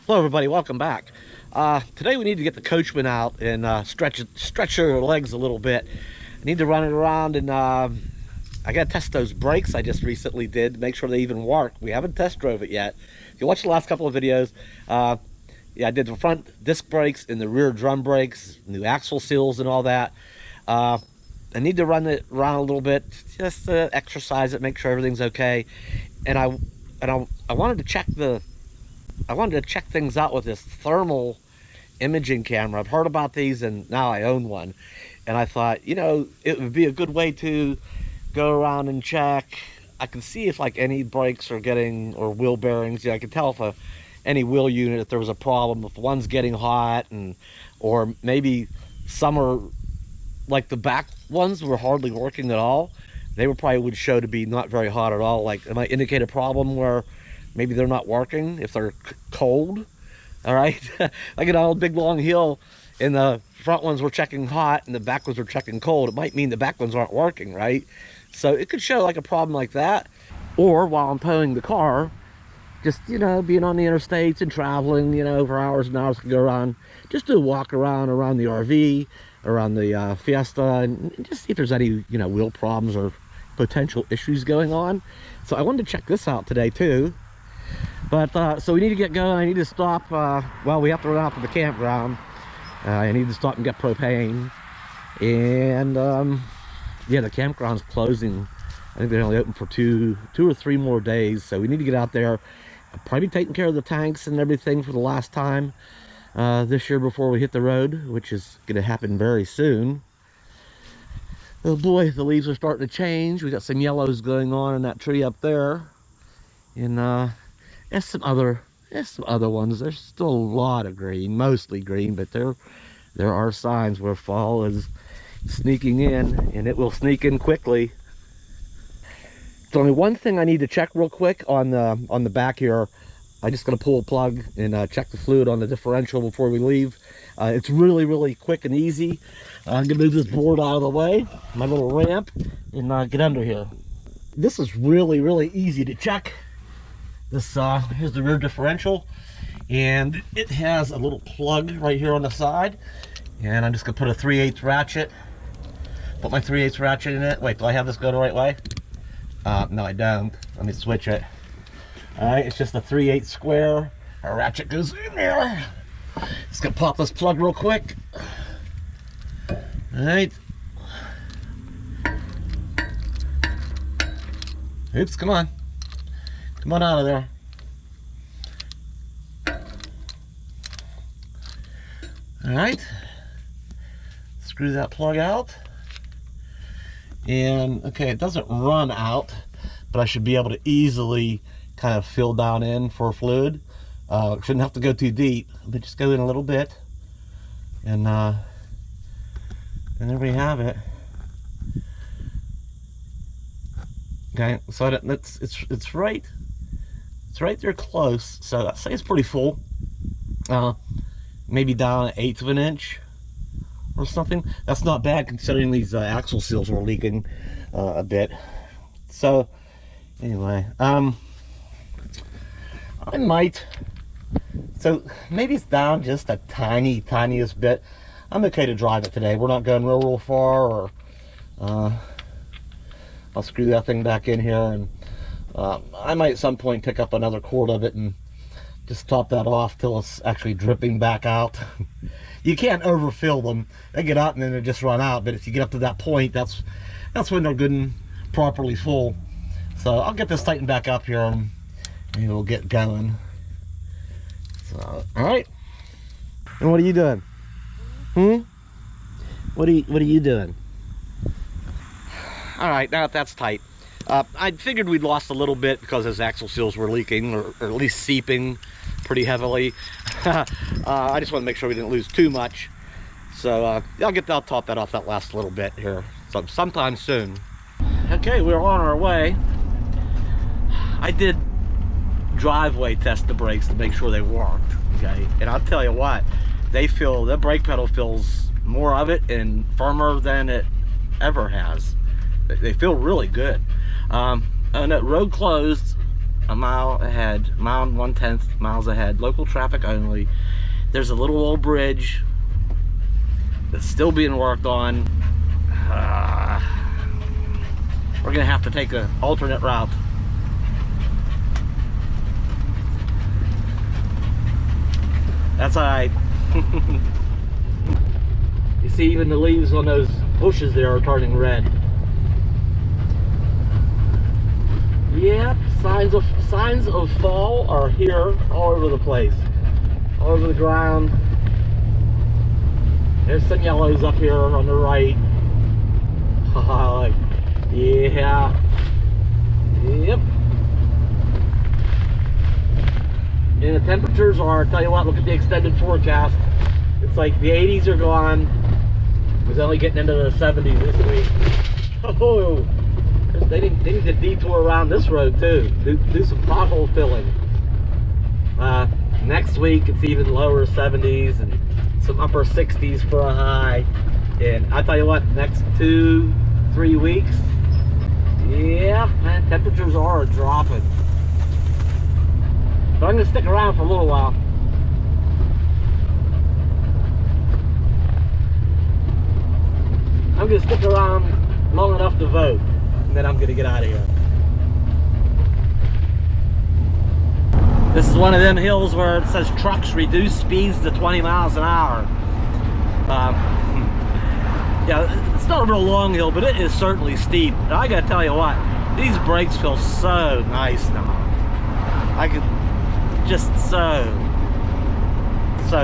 Hello everybody, welcome back. Today we need to get the coachman out and stretch her legs a little bit. I need to run it around and I gotta test those brakes I just recently did to make sure they even work. We haven't test drove it yet. If you watched the last couple of videos, yeah, I did the front disc brakes and the rear drum brakes, new axle seals and all that. I need to run it around a little bit, just to exercise it, make sure everything's okay. And I wanted to check things out with this thermal imaging camera. I've heard about these and now I own one. And I thought, you know, it would be a good way to go around and check. I can see if like any brakes are getting, or wheel bearings. Yeah, I can tell if any wheel unit, if there was a problem, if one's getting hot, or maybe some are, like the back ones were hardly working at all. They would show to be not very hot at all. Like it might indicate a problem where maybe they're not working if they're cold. All right, like an old big long hill, and the front ones were checking hot and the back ones were checking cold. It might mean the back ones aren't working, right? So it could show like a problem like that. Or while I'm towing the car, just, you know, being on the interstates and traveling, you know, for hours and hours, to go around, just do a walk around the RV, around the Fiesta, and just see if there's any, you know, wheel problems or potential issues going on. So I wanted to check this out today too. But so we need to get going. I need to stop. Well, we have to run out to the campground. I need to stop and get propane. And yeah, the campground's closing. I think they're only open for two or three more days. So we need to get out there. I'll probably be taking care of the tanks and everything for the last time this year before we hit the road, which is going to happen very soon. Oh boy, the leaves are starting to change. We got some yellows going on in that tree up there. And there's some other ones. There's still a lot of green, mostly green, but there are signs where fall is sneaking in, and it will sneak in quickly. There's only one thing I need to check real quick on the back here. I'm just going to pull a plug and check the fluid on the differential before we leave. It's really quick and easy. I'm going to move this board out of the way, my little ramp, and get under here. This is really easy to check. This here's the rear differential, and it has a little plug right here on the side, and I'm just gonna put a 3/8 ratchet. Put my 3/8 ratchet in it. Wait, do I have this go the right way? No, I don't. Let me switch it. All right, it's just a 3/8 square. Our ratchet goes in there. Just gonna pop this plug real quick. All right. Oops, come on. Come on out of there. All right. Screw that plug out. And okay, it doesn't run out, but I should be able to easily kind of fill down in for fluid. Shouldn't have to go too deep, but just go in a little bit. And there we have it. Okay, so it's right. It's right there close, so I'd say it's pretty full. Maybe down 1/8 of an inch or something. That's not bad considering these axle seals were leaking a bit. So anyway, I might, so maybe it's down just a tiniest bit. I'm okay to drive it today. We're not going real far, or I'll screw that thing back in here, and I might at some point pick up another quart of it and just top that off till it's actually dripping back out. You can't overfill them. They get out and then they just run out, but if you get up to that point, that's when they're good and properly full. So I'll get this tightened back up here, and we'll get going. So, all right. And what are you doing? What are you doing? All right, now that that's tight, I figured we'd lost a little bit because those axle seals were leaking, or at least seeping pretty heavily. I just want to make sure we didn't lose too much. So I'll top that off that last little bit here sometime soon. Okay, we're on our way. I did driveway test the brakes to make sure they worked. Okay, and I'll tell you what, the brake pedal feels more of it and firmer than it ever has. They feel really good. And that road closed a mile ahead, mile and 1/10 miles ahead, local traffic only. There's a little old bridge that's still being worked on. We're gonna have to take an alternate route. That's all right. You see, even the leaves on those bushes there are turning red. Yep, signs of fall are here all over the place, all over the ground. There's some yellows up here on the right. Yeah. Yep. And the temperatures are, I'll tell you what, look at the extended forecast. It's like the 80s are gone. It was only getting into the 70s this week. Oh, they need to detour around this road too. Do some pothole filling. Next week it's even lower 70s and some upper 60s for a high. And I tell you what, next 2-3 weeks, yeah, man, temperatures are dropping. But I'm gonna stick around for a little while. I'm gonna stick around long enough to vote, and then I'm gonna get out of here. This is one of them hills where it says trucks reduce speeds to 20 miles an hour. Yeah, it's not a real long hill, but it is certainly steep. And I gotta tell you what, these brakes feel so nice now. I could just so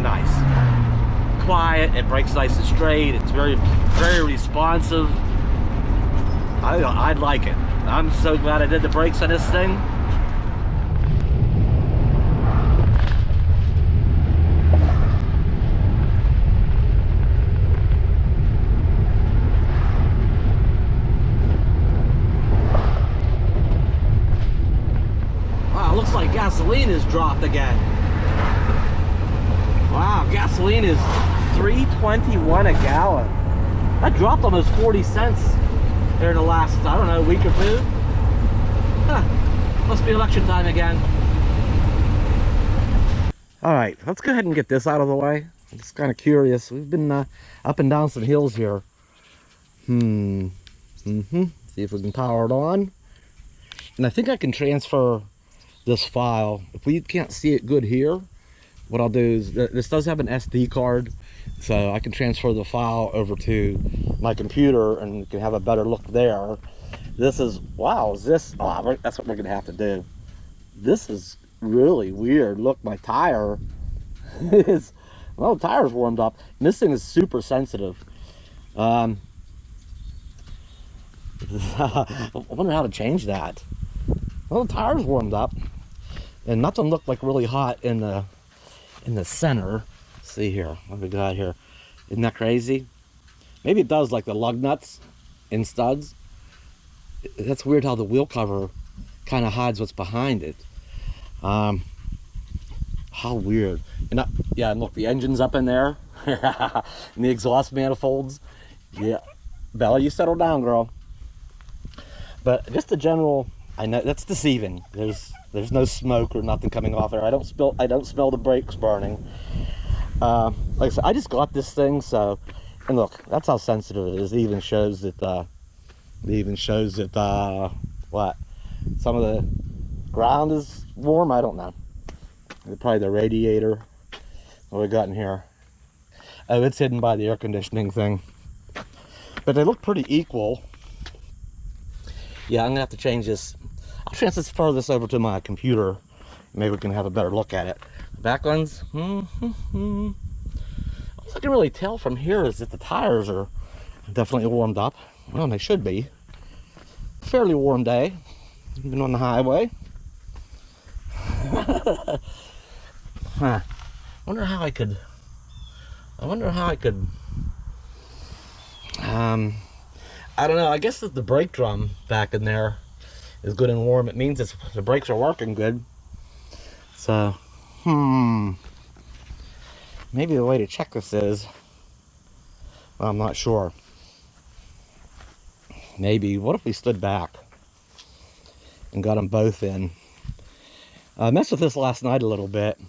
nice. Quiet, it brakes nice and straight. It's very responsive. I like it. I'm so glad I did the brakes on this thing. Looks like gasoline has dropped again. Wow, gasoline is $3.21 a gallon. That dropped almost 40 cents there in the last, I don't know, week or two. Huh. Must be election time again. All right, let's go ahead and get this out of the way. I'm just kind of curious. We've been up and down some hills here. See if we can power it on. And I think I can transfer this file. If we can't see it good here, what I'll do is, this does have an SD card, so I can transfer the file over to my computer and we can have a better look there. This is, wow, is this, oh, that's what we're gonna have to do. This is really weird. Look, my tire is, well, the tire's warmed up, and this thing is super sensitive. I wonder how to change that. Well, the tire's warmed up, and nothing looked like really hot in the center. Let's see here, what do we got here? Isn't that crazy? Maybe it does, like the lug nuts and studs. That's weird how the wheel cover kind of hides what's behind it. How weird. And yeah, and look, the engine's up in there, and the exhaust manifolds. Yeah, Bella, you settle down, girl. But just the general. I know that's deceiving. There's no smoke or nothing coming off there. I don't smell the brakes burning. Like I said, I just got this thing, so, and look, that's how sensitive it is. It even shows that what, some of the ground is warm. I don't know. Probably the radiator. What we got in here? Oh, it's hidden by the air conditioning thing. But they look pretty equal. Yeah, I'm gonna have to change this. I'll transfer this over to my computer. Maybe we can have a better look at it. The back ones, all I can really tell from here is that the tires are definitely warmed up. Well, they should be. Fairly warm day, even on the highway. Huh. I wonder how I could. I don't know. I guess that the brake drum back in there is good and warm. It means the brakes are working good. So, maybe the way to check this is, well, I'm not sure. Maybe, what if we stood back and got them both in? I messed with this last night a little bit,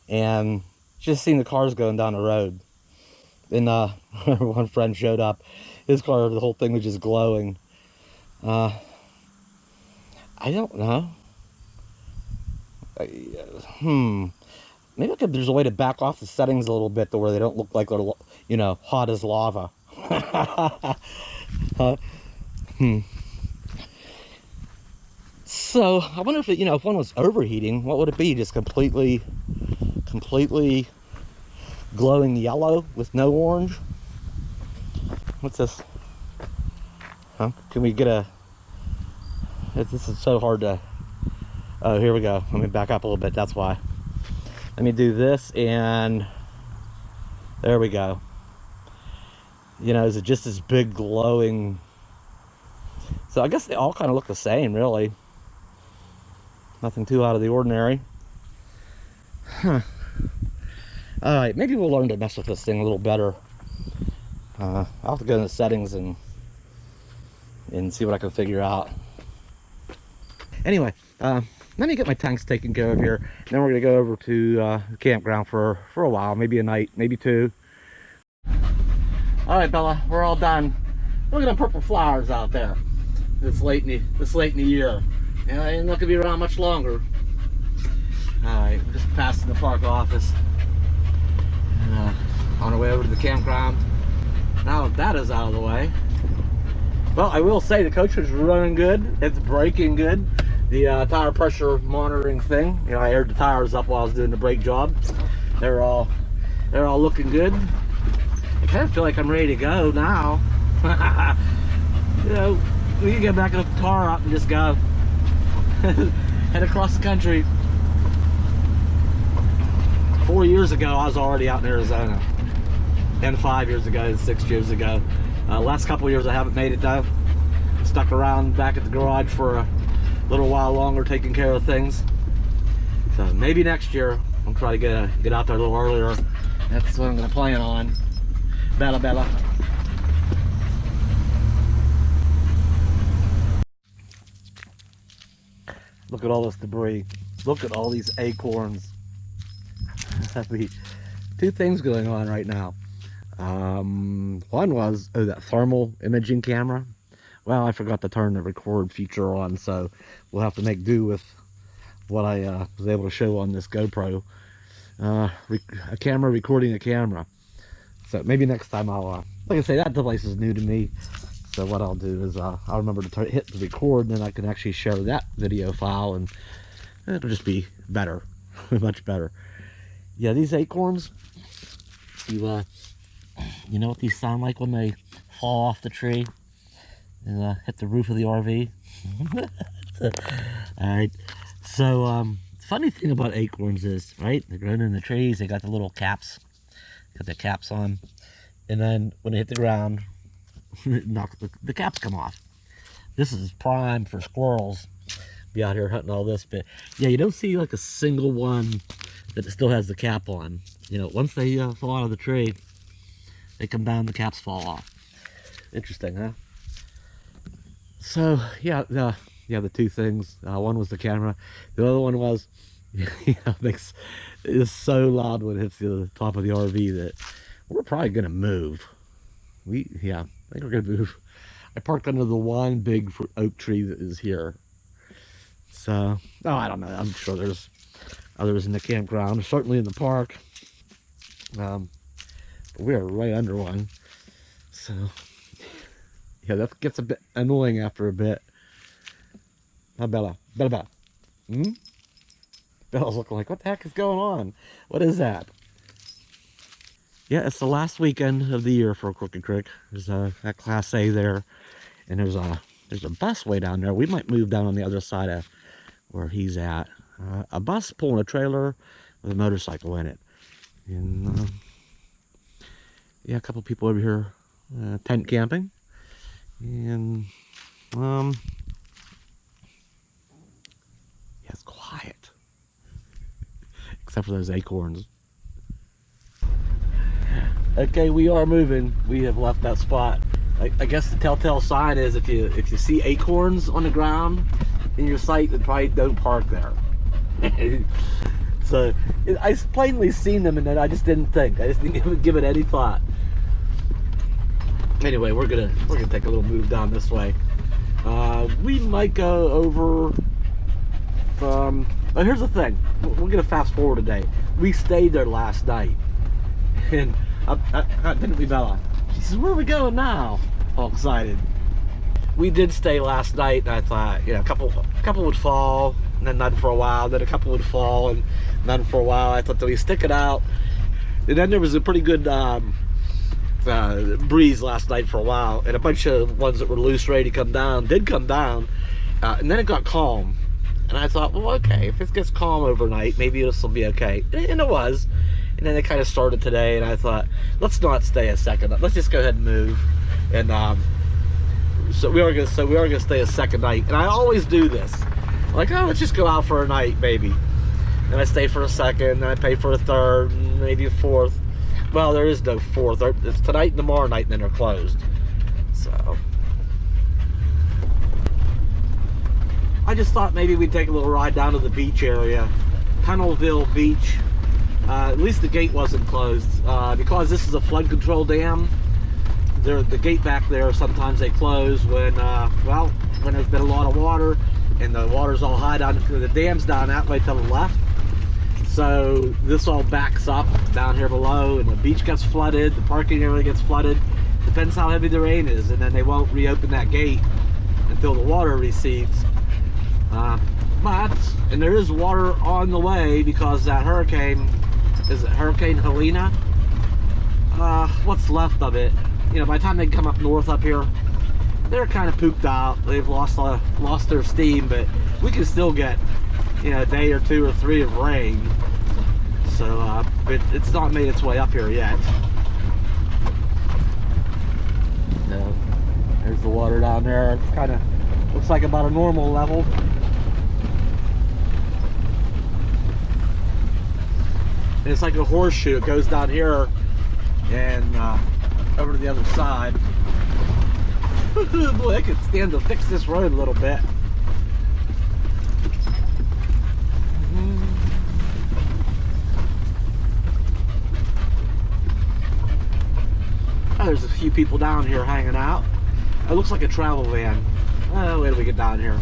and just seen the cars going down the road. And one friend showed up. His car, the whole thing was just glowing. I don't know. Maybe there's a way to back off the settings a little bit to where they don't look like they're, you know, hot as lava. So I wonder if it, you know, if one was overheating, what would it be? Just completely glowing yellow with no orange? What's this? Huh? Can we get a... This is so hard to... Oh, here we go. Let me back up a little bit. That's why. Let me do this, and there we go. You know, is it just this big glowing... So I guess they all kind of look the same, really. Nothing too out of the ordinary. Huh. All right, maybe we'll learn to mess with this thing a little better. I'll have to go in the settings and see what I can figure out. Anyway, let me get my tanks taken care of here. Then we're gonna go over to the campground for a while, maybe a night, maybe two. All right, Bella, we're all done. Look at them purple flowers out there. This late in the year. And they're not gonna be around much longer. All right, we're just passing the park office. And, on our way over to the campground. Now that is out of the way. Well, I will say the coach was running good. It's braking good. The tire pressure monitoring thing. You know, I aired the tires up while I was doing the brake job. They're all looking good. I kind of feel like I'm ready to go now. You know, we can get back in the car up and just go. Head across the country. 4 years ago, I was already out in Arizona. And 5 years ago, and 6 years ago. Last couple of years, I haven't made it though. Stuck around back at the garage for a little while longer, taking care of things. So maybe next year, I'll try to get out there a little earlier. That's what I'm going to plan on. Bella. Look at all this debris. Look at all these acorns. That'd be two things going on right now. One was, that thermal imaging camera. Well, I forgot to turn the record feature on, so we'll have to make do with what I was able to show on this GoPro. A camera recording a camera. So maybe next time I'll, like I say, that device is new to me. So what I'll do is I'll remember to hit the record, and then I can actually share that video file, and it'll just be better, much better. Yeah, these acorns, you know what these sound like when they fall off the tree and hit the roof of the RV? Alright, so the funny thing about acorns is, right, they're growing in the trees, they got the little caps, got the caps on, and then when they hit the ground, the caps come off. This is prime for squirrels. Be out here hunting all this, but yeah, you don't see like a single one that still has the cap on. You know, once they fall out of the tree, they come down, the caps fall off. Interesting, huh? So yeah, the two things. One was the camera. The other one was, it's so loud when it hits the top of the RV that we're probably gonna move. I think we're gonna move. I parked under the one big oak tree that is here. So, I don't know. I'm sure there's others in the campground, certainly in the park. But we are right under one. So, yeah, that gets a bit annoying after a bit. Now, Bella. Bella's looking like, what the heck is going on? What is that? Yeah, it's the last weekend of the year for Crooked Creek. There's that Class A there, and there's a bus way down there. We might move down on the other side of where he's at. A bus pulling a trailer with a motorcycle in it. And yeah, a couple people over here tent camping. And yeah, it's quiet. Except for those acorns. Okay, we are moving. We have left that spot. I guess the telltale sign is if you see acorns on the ground in your sight, then probably don't park there. So I plainly seen them, and then I just didn't think. I just didn't give it any thought. Anyway, we're gonna take a little move down this way. We might go over. Oh, here's the thing. We're gonna fast forward today. We stayed there last night, and didn't we, Bella? She says, "Where are we going now?" All excited. We did stay last night, and I thought, you know, a couple would fall, and then none for a while. Then a couple would fall, and none for a while. I thought, do we stick it out? And then there was a pretty good breeze last night for a while, and a bunch of ones that were loose, ready to come down, did come down, and then it got calm. And I thought, well, okay, if it gets calm overnight, maybe this will be okay. And it was. And then it kind of started today, and I thought, let's not stay a second. Let's just go ahead and move. And so we are gonna stay a second night. And I always do this. I'm like, oh, let's just go out for a night, maybe. And I stay for a second, and I pay for a third, and maybe a fourth. Well, there is no fourth. It's tonight and tomorrow night, and then they're closed. So I just thought maybe we'd take a little ride down to the beach area, Pennellville Beach. At least the gate wasn't closed, because this is a flood control dam. The gate back there, sometimes they close when, well, when there's been a lot of water, and the water's all high down. The dam's down that way to the left, so this all backs up down here below, and the beach gets flooded, the parking area gets flooded. Depends how heavy the rain is, and then they won't reopen that gate until the water recedes. And there is water on the way because that hurricane, is it Hurricane Helena? What's left of it, you know, by the time they come up north up here, they're kind of pooped out. They've lost their steam, but we can still get, you know, a day or two or three of rain. So, but it's not made its way up here yet. So, there's the water down there. It's kind of looks like about a normal level. And it's like a horseshoe. It goes down here and over to the other side. Boy, I could stand to fix this road a little bit. Oh, there's a few people down here hanging out. It looks like a travel van. Oh, wait till we get down here.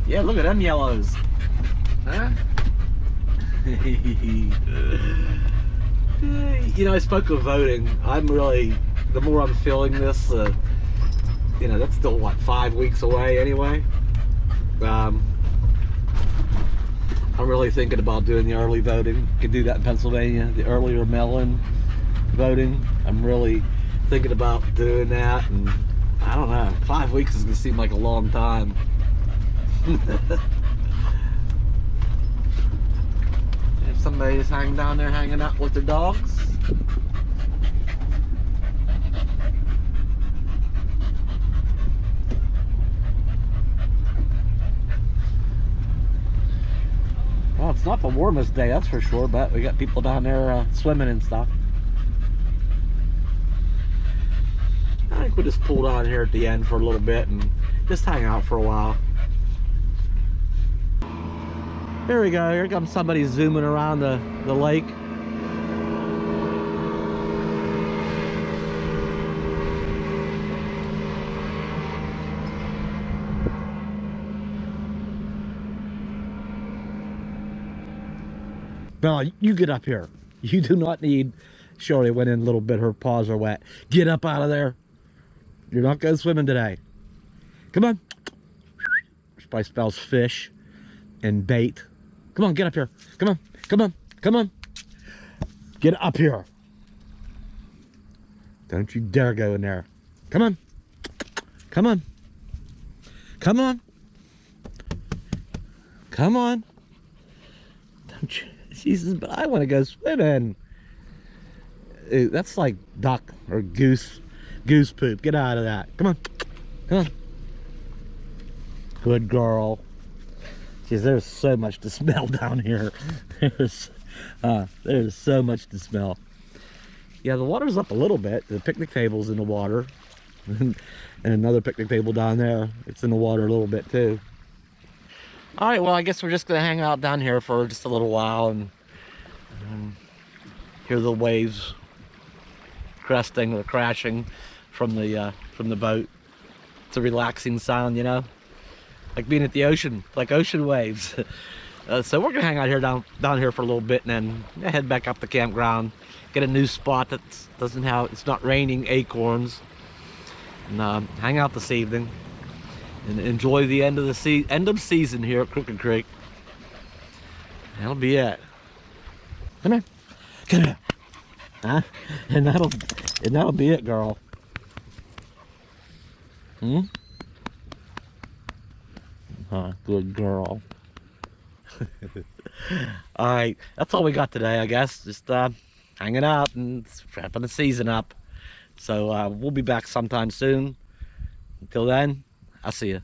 Yeah, look at them yellows. Huh? You know, I spoke of voting. I'm really, the more I'm feeling this, you know, that's still, what, 5 weeks away anyway? I'm really thinking about doing the early voting. You can do that in Pennsylvania, the earlier mail-in voting. I'm really thinking about doing that, and I don't know, 5 weeks is gonna seem like a long time. If somebody's hanging down there hanging out with their dogs. Well, it's not the warmest day, that's for sure, but we got people down there swimming and stuff. I think we'll just pull down here at the end for a little bit and just hang out for a while. Here we go. Here comes somebody zooming around the lake. Bella, you get up here. You do not need... Shorty went in a little bit. Her paws are wet. Get up out of there. You're not going swimming today. Come on. Which probably spells fish and bait. Come on, get up here. Come on, come on, come on. Get up here. Don't you dare go in there. Come on. Come on. Come on. Come on. Don't you, Jesus, but I want to go swimming. That's like duck or goose poop. Get out of that. Come on. Come on. Good girl. Jeez, there's so much to smell down here. There's so much to smell. Yeah, the water's up a little bit. The picnic table's in the water. And another picnic table down there. It's in the water a little bit too. All right, well, I guess we're just gonna hang out down here for just a little while and hear the waves cresting or crashing from the boat. It's a relaxing sound, you know, like being at the ocean, like ocean waves. So we're gonna hang out here down here for a little bit, and then head back up the campground, get a new spot that doesn't have, it's not raining acorns, and hang out this evening and enjoy the end of season here at Crooked Creek. That'll be it. Come here, come here, huh? And that'll be it, girl. Good girl. All right, that's all we got today, I guess. Just hanging out and wrapping the season up. So we'll be back sometime soon. Until then, I'll see you.